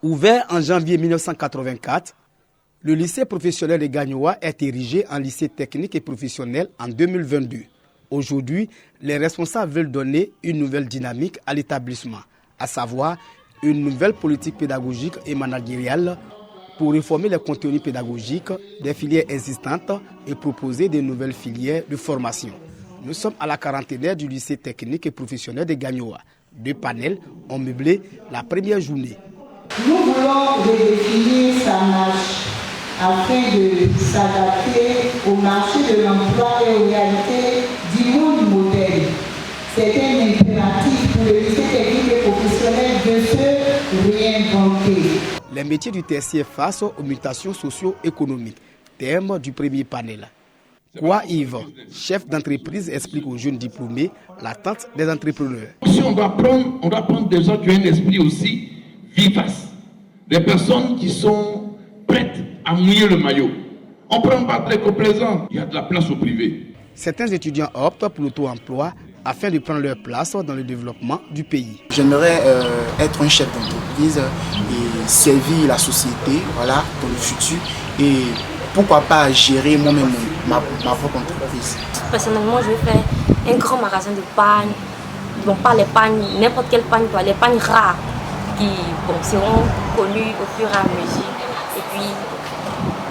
Ouvert en janvier 1984, le lycée professionnel de Gagnoa est érigé en lycée technique et professionnel en 2022. Aujourd'hui, les responsables veulent donner une nouvelle dynamique à l'établissement, à savoir une nouvelle politique pédagogique et managériale pour réformer les contenus pédagogiques des filières existantes et proposer de nouvelles filières de formation. Nous sommes à la quarantenaire du lycée technique et professionnel de Gagnoa. 2 panels ont meublé la première journée. Nous voulons redéfinir sa marche afin de s'adapter au marché de l'emploi et aux réalités du monde moderne. C'est un impératif pour le lycée technique et professionnel de se réinventer. Les métiers du tertiaire face aux mutations socio-économiques, thème du premier panel. Quoi Yves, chef d'entreprise, explique aux jeunes diplômés l'attente des entrepreneurs. Si on doit prendre des gens qui ont un esprit aussi vivace, des personnes qui sont prêtes à mouiller le maillot. On ne prend pas très complaisant, il y a de la place au privé. Certains étudiants optent pour l'auto-emploi afin de prendre leur place dans le développement du pays. J'aimerais être un chef d'entreprise et servir la société dans le futur et pourquoi pas gérer moi-même ma propre entreprise. Personnellement, je vais faire un grand magasin de pagnes. Bon, pas les pagnes, n'importe quelle pagne, les pagnes rares qui seront connues au fur et à mesure et puis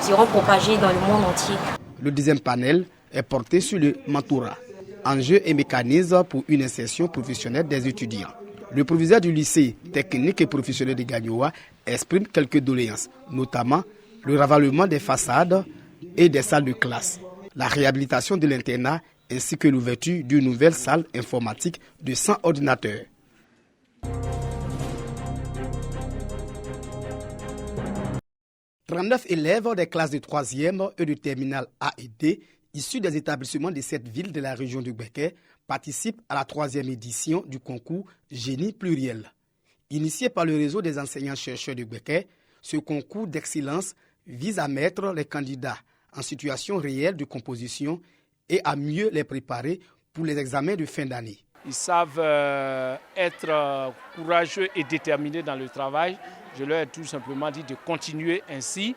seront propagées dans le monde entier. Le deuxième panel est porté sur le mentorat, enjeux et mécanismes pour une insertion professionnelle des étudiants. Le proviseur du lycée technique et professionnel de Gagnoa exprime quelques doléances, notamment le ravalement des façades et des salles de classe, la réhabilitation de l'internat ainsi que l'ouverture d'une nouvelle salle informatique de 100 ordinateurs. « 39 élèves des classes de 3e et de terminale A et D, issus des établissements de cette ville de la région de Gbeke, participent à la 3e édition du concours Génie pluriel. Initié par le réseau des enseignants-chercheurs de Gbeke, ce concours d'excellence vise à mettre les candidats en situation réelle de composition et à mieux les préparer pour les examens de fin d'année. Ils savent être courageux et déterminés dans le travail. Je leur ai tout simplement dit de continuer ainsi,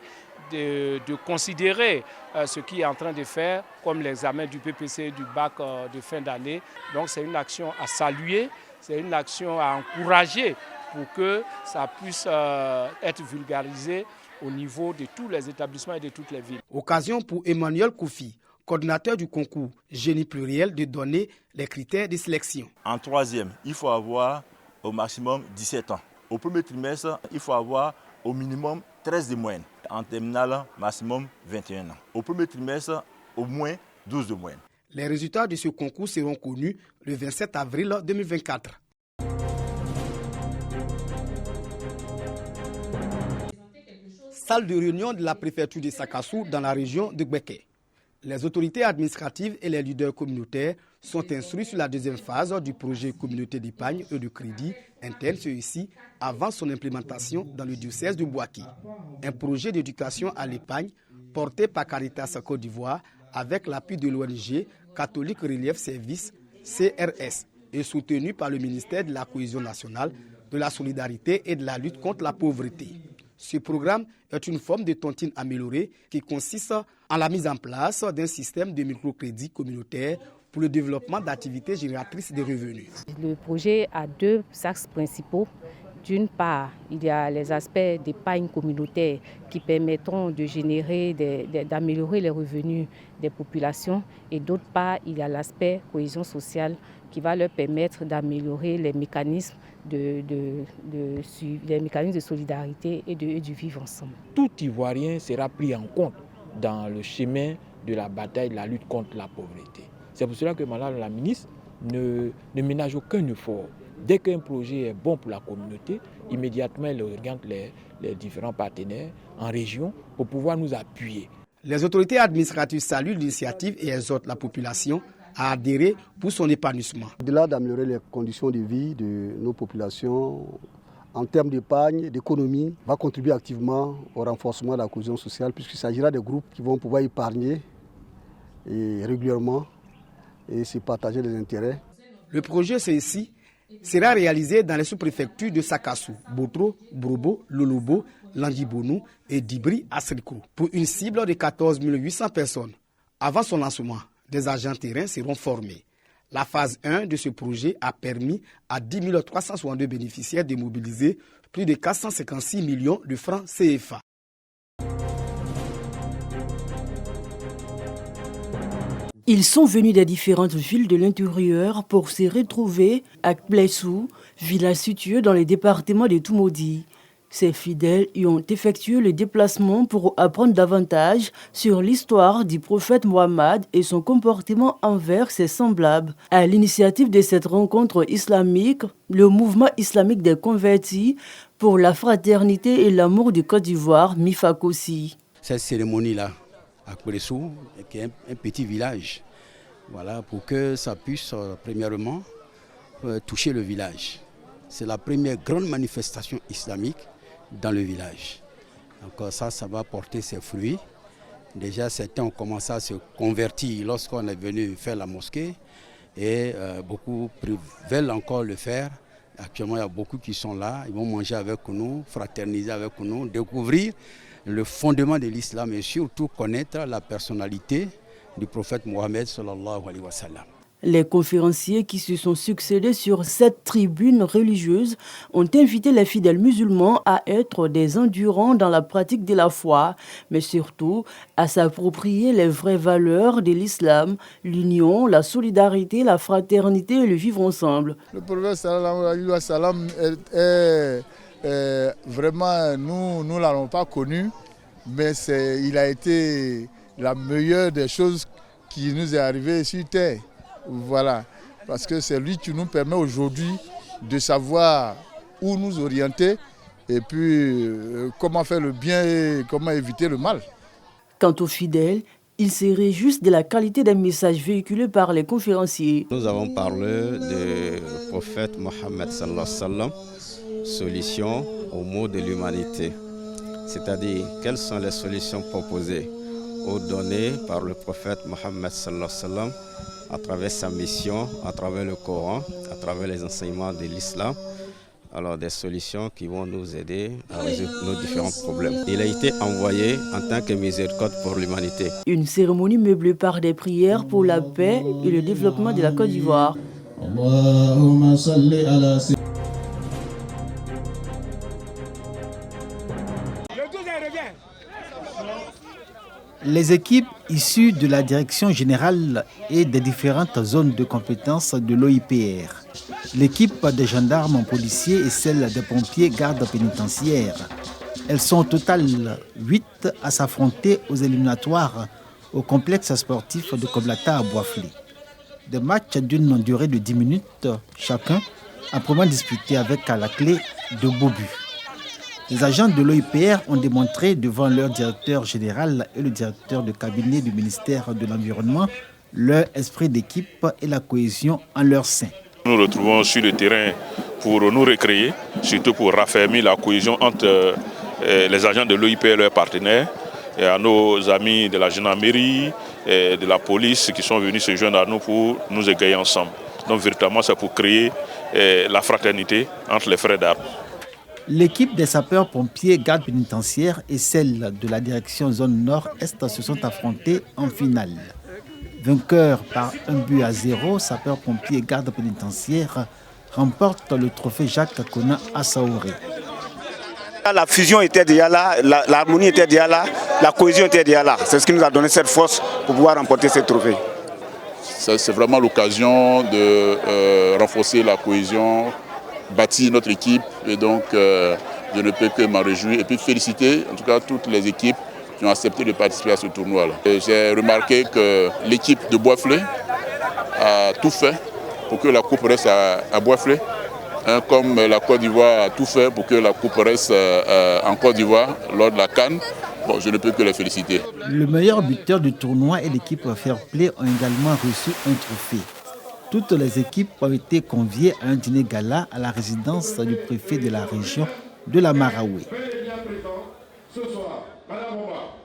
de considérer ce qu'ils est en train de faire comme l'examen du PPC et du bac de fin d'année. Donc c'est une action à saluer, c'est une action à encourager pour que ça puisse être vulgarisé au niveau de tous les établissements et de toutes les villes. Occasion pour Emmanuel Koufi, coordinateur du concours Génie pluriel, de donner les critères de sélection. En 3e, il faut avoir au maximum 17 ans. Au premier trimestre, il faut avoir au minimum 13 de moyenne. En terminale, maximum 21 ans. Au premier trimestre, au moins 12 de moyenne. Les résultats de ce concours seront connus le 27 avril 2024. Salle de réunion de la préfecture de Sakassou dans la région de Gbeke. Les autorités administratives et les leaders communautaires sont instruits sur la deuxième phase du projet communauté d'épargne et de crédit interne CECI avant son implémentation dans le diocèse de Bouaké. Un projet d'éducation à l'épargne porté par Caritas Côte d'Ivoire avec l'appui de l'ONG Catholique Relief Service CRS et soutenu par le ministère de la Cohésion nationale, de la solidarité et de la lutte contre la pauvreté. Ce programme est une forme de tontine améliorée qui consiste en la mise en place d'un système de microcrédit communautaire pour le développement d'activités génératrices de revenus. Le projet a 2 axes principaux. D'une part, il y a les aspects d'épargne communautaire qui permettront de générer, d'améliorer les revenus des populations. Et d'autre part, il y a l'aspect cohésion sociale qui va leur permettre d'améliorer les mécanismes les mécanismes de solidarité et du vivre ensemble. Tout Ivoirien sera pris en compte dans le chemin de la bataille de la lutte contre la pauvreté. C'est pour cela que Madame la ministre ne ménage aucun effort. Dès qu'un projet est bon pour la communauté, immédiatement elle oriente les différents partenaires en région pour pouvoir nous appuyer. Les autorités administratives saluent l'initiative et exhortent la population à adhérer pour son épanouissement. Au-delà d'améliorer les conditions de vie de nos populations, en termes d'épargne, d'économie, va contribuer activement au renforcement de la cohésion sociale puisqu'il s'agira de groupes qui vont pouvoir épargner régulièrement et se partager les intérêts. Le projet CECI sera réalisé dans les sous-préfectures de Sakassou, Botro, Brobo, Lolobo, Landibonu et Dibri Asriko pour une cible de 14 800 personnes. Avant son lancement, des agents terrains seront formés. La phase 1 de ce projet a permis à 10 362 bénéficiaires de mobiliser plus de 456 millions de francs CFA. Ils sont venus des différentes villes de l'intérieur pour se retrouver à Blessou, village situé dans le département de Toumoudi. Ces fidèles y ont effectué le déplacement pour apprendre davantage sur l'histoire du prophète Mohammed et son comportement envers ses semblables. À l'initiative de cette rencontre islamique, le mouvement islamique des convertis pour la fraternité et l'amour du Côte d'Ivoire, MIFACOSI. Cette cérémonie-là, à Kouresou, qui est un petit village, voilà, pour que ça puisse premièrement toucher le village. C'est la première grande manifestation islamique dans le village. Donc ça va porter ses fruits. Déjà certains ont commencé à se convertir lorsqu'on est venu faire la mosquée et beaucoup veulent encore le faire. Actuellement il y a beaucoup qui sont là, ils vont manger avec nous, fraterniser avec nous, découvrir le fondement de l'islam et surtout connaître la personnalité du prophète Mohammed sallallahu alayhi wa sallam. Les conférenciers qui se sont succédés sur cette tribune religieuse ont invité les fidèles musulmans à être des endurants dans la pratique de la foi, mais surtout à s'approprier les vraies valeurs de l'islam, l'union, la solidarité, la fraternité et le vivre ensemble. Le prophète sallallahu alayhi wa sallam est vraiment, nous ne l'avons pas connu, mais il a été la meilleure des choses qui nous est arrivée sur terre. Voilà, parce que c'est lui qui nous permet aujourd'hui de savoir où nous orienter et puis comment faire le bien et comment éviter le mal. Quant aux fidèles, ils se réjouissent de la qualité des messages véhiculés par les conférenciers. Nous avons parlé du prophète Mohammed sallallahu alayhi wa sallam, solution aux maux de l'humanité. C'est-à-dire, quelles sont les solutions proposées ou données par le prophète Mohammed sallallahu alayhi wa sallam à travers sa mission, à travers le Coran, à travers les enseignements de l'islam. Alors des solutions qui vont nous aider à résoudre nos différents problèmes. Il a été envoyé en tant que miséricorde pour l'humanité. Une cérémonie meublée par des prières pour la paix et le développement de la Côte d'Ivoire. Les équipes issues de la direction générale et des différentes zones de compétences de l'OIPR, l'équipe des gendarmes policiers et celle des pompiers gardes pénitentiaires. Elles sont au total 8 à s'affronter aux éliminatoires au complexe sportif de Koblata à Boisflé. Des matchs d'une durée de 10 minutes chacun, âprement disputés avec à la clé de beaux buts. Les agents de l'OIPR ont démontré devant leur directeur général et le directeur de cabinet du ministère de l'Environnement leur esprit d'équipe et la cohésion en leur sein. Nous nous retrouvons sur le terrain pour nous recréer, surtout pour raffermir la cohésion entre les agents de l'OIPR et leurs partenaires, et à nos amis de la gendarmerie et de la police qui sont venus se joindre à nous pour nous égayer ensemble. Donc véritablement c'est pour créer la fraternité entre les frères d'armes. L'équipe des sapeurs-pompiers gardes pénitentiaires et celle de la direction zone nord-est se sont affrontées en finale. Vainqueur par 1-0, sapeurs-pompiers gardes pénitentiaires remportent le trophée Jacques Kona à Saouré. La fusion était déjà là, l'harmonie était déjà là, la cohésion était déjà là. C'est ce qui nous a donné cette force pour pouvoir remporter ce trophée. C'est vraiment l'occasion de renforcer la cohésion, bâtir notre équipe et donc je ne peux que m'en réjouir et puis féliciter en tout cas toutes les équipes qui ont accepté de participer à ce tournoi-là. J'ai remarqué que l'équipe de Boisflé a tout fait pour que la coupe reste à Boisflé, comme la Côte d'Ivoire a tout fait pour que la coupe reste en Côte d'Ivoire lors de la CAN. Bon, je ne peux que les féliciter. Le meilleur buteur du tournoi et l'équipe Fair Play ont également reçu un trophée. Toutes les équipes ont été conviées à un dîner gala à la résidence du préfet de la région de la Maraoué. Ce soir, Madame Omar.